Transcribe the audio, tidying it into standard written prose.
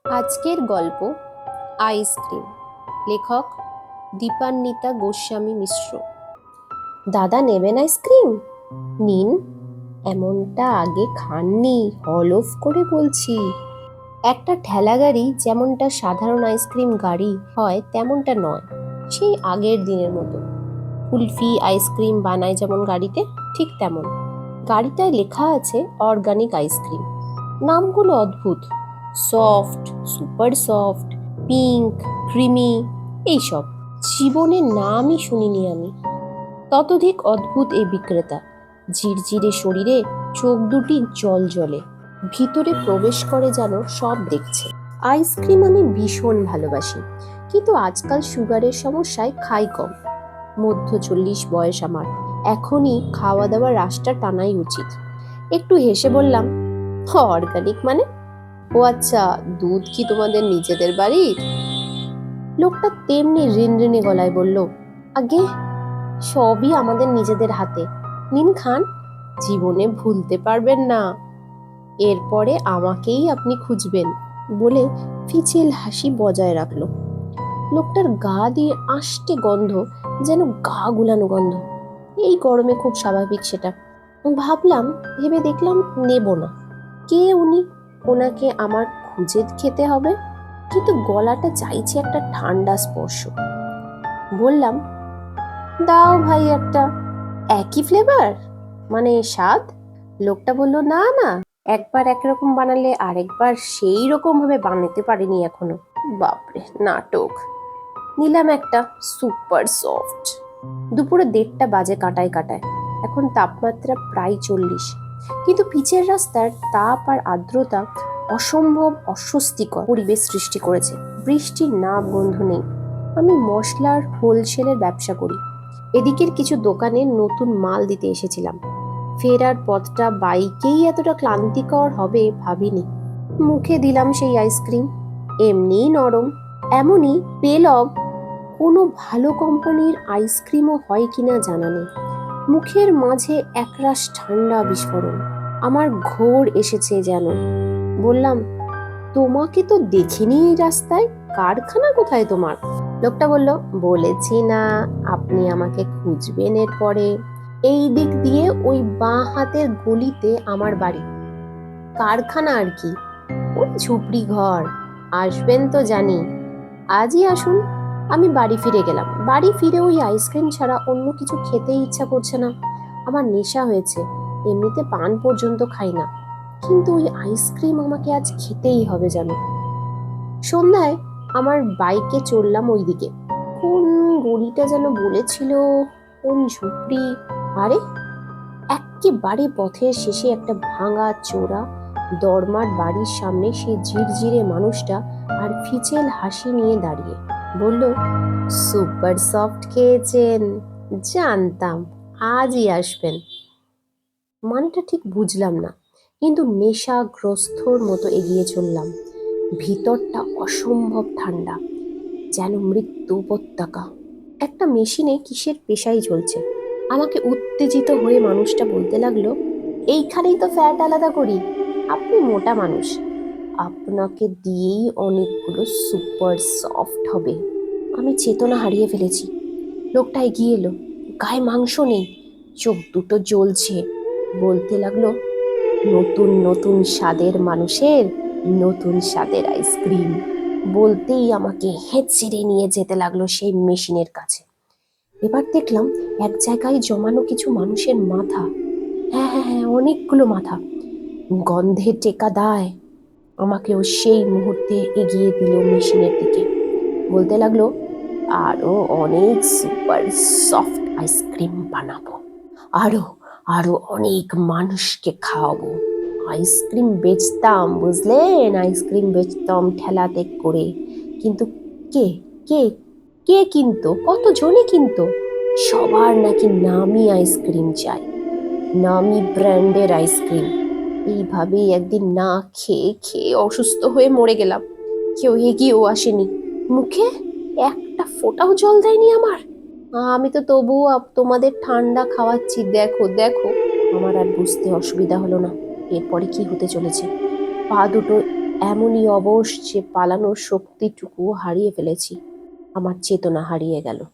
আজকের গল্প আইসক্রিম। লেখক দীপান্বিতা গোস্বামী মিশ্র। দাদা নেবেন আইসক্রিম? নিন। এমনটা আগে খাননি, হলফ করে বলছি। একটা ঠেলা গাড়ি যেমনটা সাধারণ আইসক্রিম গাড়ি হয় তেমনটা নয়, সেই আগের দিনের মতো। কুলফি আইসক্রিম বানায় যেমন গাড়িতে, ঠিক তেমন। গাড়িটায় লেখা আছে অর্গানিক আইসক্রিম। নামগুলো অদ্ভুত, soft, super soft, pink, creamy, এইসব জীবনের নামই শুনিনি আমি। ততোধিক অদ্ভুত এই বিক্রেতা। ঝিরঝিরে শরীরে চোখ দুটি জল জ্বলে, ভিতরে প্রবেশ করে যেন সব দেখছে। আইসক্রিম আমি ভীষণ ভালোবাসি, কিন্তু আজকাল সুগারের সমস্যায় খাই কম। মধ্য 40 বয়স আমার, এখনই খাওয়া দাওয়ার রাশটা টানাই উচিত। একটু হেসে বললাম, অর্গানিক মানে? ও আচ্ছা, দুধ কি তোমাদের নিজেদের বাড়ির? লোকটা তেমনি রিনরিনে গলায় বলল, আগে সবই আমাদের নিজেদের হাতে। নিন খান, জীবনে ভুলতে পারবেন না। এরপরে আমাকেই আপনি খুঁজবেন, বলে ফিচেল হাসি বজায় রাখলো। লোকটার গা দিয়ে আষ্টে গন্ধ, যেন গা গুলানো গন্ধ। এই গরমে খুব স্বাভাবিক সেটা। ভাবলাম, ভেবে দেখলাম নেব না। কে উনি? ওনাকে আমার খুঁজে খেতে হবে। কিন্তু গলাটা চাইছে একটা ঠান্ডা স্পর্শ। বললাম, দাও ভাই একটা। একই ফ্লেভার, মানে স্বাদ? লোকটা বলল, না না, একবার একরকম বানালে আরেকবার সেই রকম ভাবে বানাতে পারিনি এখনো। বাপরে, নাটক। নিলাম একটা সুপার সফট। দুপুরে 1:30 বাজে কাটায় কাটায়। এখন তাপমাত্রা প্রায় 40, কিন্তু পিচের রাস্তার তাপ আর আর্দ্রতা অসম্ভব অস্বস্তিকর পরিবেশ সৃষ্টি করেছে। বৃষ্টির নাম গন্ধ নেই। আমি মশলার হোলসেলের ব্যবসা করি। এদিকের কিছু দোকানে নতুন মাল দিতে এসেছিলাম। ফেরার পথটা বাইকেই এতটা ক্লান্তিকর হবে ভাবিনি। মুখে দিলাম সেই আইসক্রিম, এমনিই নরম, এমনই পেলব। কোনো ভালো কোম্পানির আইসক্রিমও হয় কিনা জানা নেই। মুখের মাঝে একরাশ ঠান্ডা বিস্ফোরণ। আমার ঘোর এসেছে যেন। বললাম, তোমাকে তো দেখিনি এই রাস্তায়, কারখানা কোথায় তোমার? লোকটা বলল, বলেছি না আপনি আমাকে খুঁজবেন এরপরে। এই দিক দিয়ে ওই বাঁ হাতের গলিতে আমার বাড়ি। কারখানা আর কি, ওই ঝুপড়ি ঘর। আসবেন তো জানি, আজই আসুন। আমি বাড়ি ফিরে গেলাম। বাড়ি ফিরে ওই আইসক্রিম ছাড়া অন্য কিছু খেতেই ইচ্ছা করছে না। আমার নেশা হয়েছে, এমনিতে পান পর্যন্ত খাই না, কিন্তু ওই আইসক্রিম আমাকে আজ খেতেই হবে যেন। সন্ধ্যায় আমার বাইকে চললাম ওই দিকে। কোন গলিটা যেন বলেছিল, কোন ঝুপড়ি? আরে, একেবারে পথের শেষে একটা ভাঙা চোরা দরমার বাড়ির সামনে সেই ঝিরঝিরে মানুষটা আর ফিচেল হাসি নিয়ে দাঁড়িয়ে। বলল, সুপার সফট খেয়েছেন? জানতাম আজই আসবেন। মানেটা ঠিক বুঝলাম না, কিন্তু নেশাগ্রস্তর মতো এগিয়ে চললাম। ভিতরটা অসম্ভব ঠান্ডা, যেন মৃত্যু উপত্যকা। একটা মেশিনে কিসের পেশাই চলছে। আমাকে উত্তেজিত হয়ে মানুষটা বলতে লাগলো, এইখানেই তো ফ্যাট আলাদা করি, আপনি মোটা মানুষ, আপনাকে দিয়েই অনেকগুলো সুপার সফট হবে। আমি চেতনা হারিয়ে ফেলেছি। লোকটা এগিয়ে এলো, গায়ে মাংস নেই, চোখ দুটো জ্বলছে। বলতে লাগলো, নতুন নতুন স্বাদের মানুষের নতুন স্বাদের আইসক্রিম। বলতেই আমাকে হেঁচড়ে নিয়ে যেতে লাগলো সেই মেশিনের কাছে। এবার দেখলাম এক জায়গায় জমানো কিছু মানুষের মাথা। হ্যাঁ হ্যাঁ হ্যাঁ, অনেকগুলো মাথা। গন্ধে টেকা দায়। আমাকেও সেই মুহূর্তে এগিয়ে দিল মেশিনের দিকে। বলতে লাগলো, আরো অনেক সুপার সফট আইসক্রিম বানাবো, আরো আরো অনেক মানুষকে খাওয়াবো। আইসক্রিম বেচতাম, বুঝলেন, আইসক্রিম বেচতাম ঠেলাতে করে। কিন্তু কে কে কে কিনতো? কতজনে কিনতো? সবার নাকি নামি আইসক্রিম চাই, নামি ব্র্যান্ডের আইসক্রিম। এইভাবেই একদিন না খেয়ে খেয়ে অসুস্থ হয়ে মরে গেলাম। কেউ এগিয়েও আসেনি, মুখে একটা ফোঁটাও জল দেয়নি আমার। আমি তো তবুও তোমাদের ঠান্ডা খাওয়াচ্ছি, দেখো দেখো। আমার আর বুঝতে অসুবিধা হলো না এরপরে কি হতে চলেছে। পা দুটো এমনই অবশ যে পালানোর শক্তিটুকু হারিয়ে ফেলেছি। আমার চেতনা হারিয়ে গেল।